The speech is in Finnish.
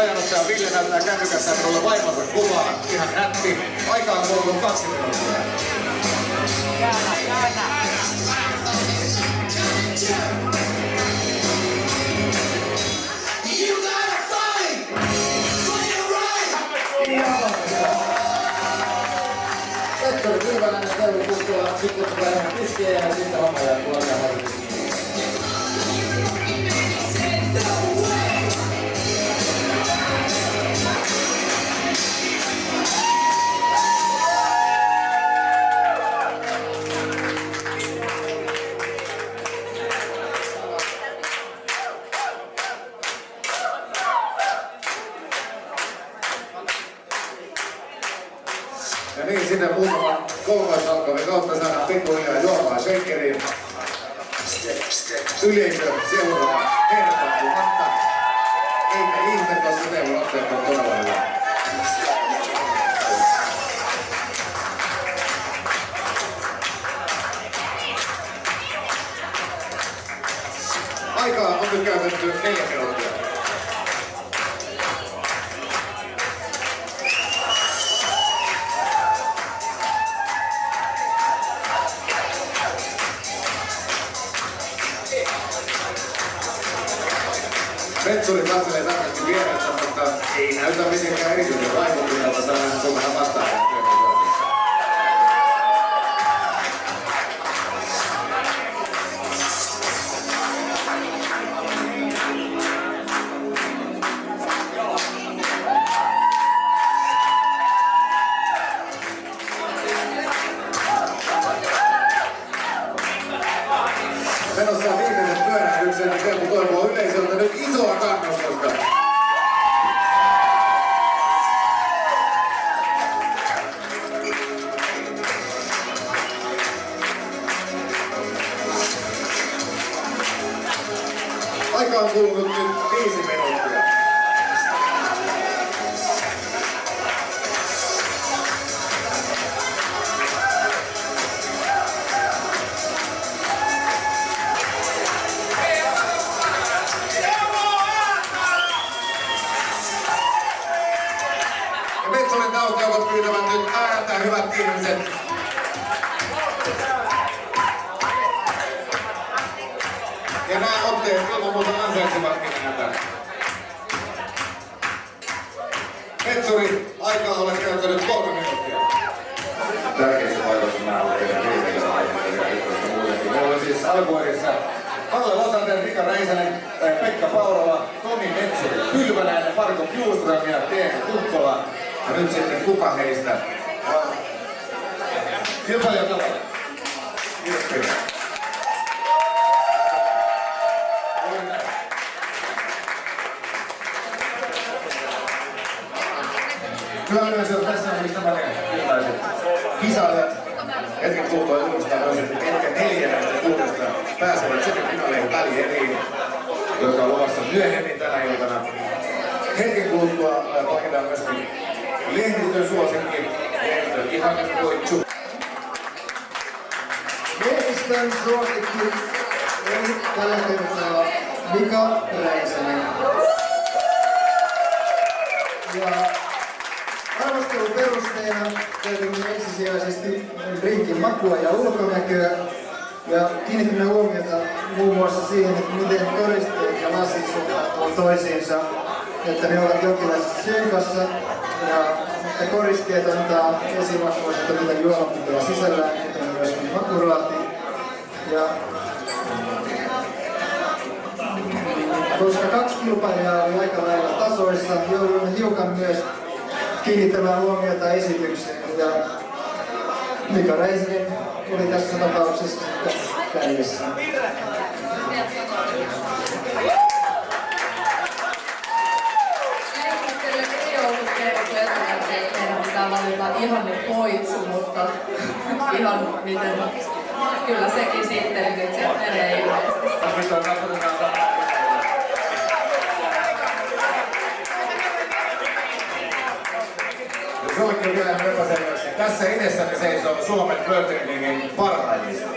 ajanottaja Ville näyttää kännykässä minulle vaimonsa kuvaa. Ihan nätti. Aikaa on kulunut 2 minuuttia. Petteri Pylvänen ja Teuvo Kukkula, sitten tulee ihan tiskiä ja sitten homma jatkuu oikein harjoitus. Ja niin sinne muutaman kolmoisalkoven kautta saadaan pikkuhiljaa juomaa shakeriin. Yleisö seuraa hertautumatta. Eikä ihme, koska Teuvon otteet on todella hyvä. Aikaa on nyt käytetty 4 minuuttia. Metsuri katselee tarkasti vierestä, mutta ei näytä mitenkään erityisen vaikuttuneelta. Tällainen Suomena vastaan. Menossa on viimeisen pyörähdyksen ja Teemu toivoo yleisöltä nyt isoa kannustusta. Aika on kulunut nyt 5 minuuttia. Metsonen taustajoukot pyytävät nyt ääntä, hyvät ihmiset. Ja nämä otteet ilman muuta ansaitsevatkin ääntä. Metsuri, aikaa olet käyttänyt 3 minuuttia. Tärkeissä paikoissa mä olen teidän viimeisellä aikana muutenkin. Meillä on siis alkuerissä Kalle Losander, Mika Räisänen, Pekka Paurala, Tomi Metsuri, Pylväläinen, Marko Bjurström ja Teemu Kukkola. Ja nyt sitten kuka heistä? Kilpailijat ovat. Kiitos. Hyvä yleisö, tässä on siis nämä kilpailijat. Kisailijat. Hetken kuluttua julistaa myös, että ketkä 4 näistä 6 pääsevät sitten finaaleihin välieriin, joka on luvassa myöhemmin tänä iltana. Hetken kuluttua palkitaan myöskin lehdistön suosikki, lehdistön ihan koitsu. Lehdistön suosikki on tällä kertaa Mika Räisänen. Ja arvostelun perusteena tietenkin ensisijaisesti drinkin makua ja ulkonäköä. Ja kiinnitimme huomiota muun muassa siihen, että miten koristeet ja lasit suhtautuvat toisiinsa, että ne ovat jonkinlaisessa synkassa ja että koristeet antaa esimakua sitä, mitä juoma pitää sisällään, kuten myös makuraati. Ja koska 2 kilpailijaa oli aika lailla tasoissa, joudumme hiukan myös kiinnittämään huomiota esitykseen. Ja Mika Räisänen oli tässä tapauksessa kärjessä. Leikittelyt ei ollut kerrottu etukäteen, että meidän pitää valita ihanne poitsu, mutta ihan miten kyllä sekin sitten nyt se menee ilmeisesti. Jollekin vielä epäselväksi. Tässä edessäni seisoo Suomen flirtingin parhaimmista.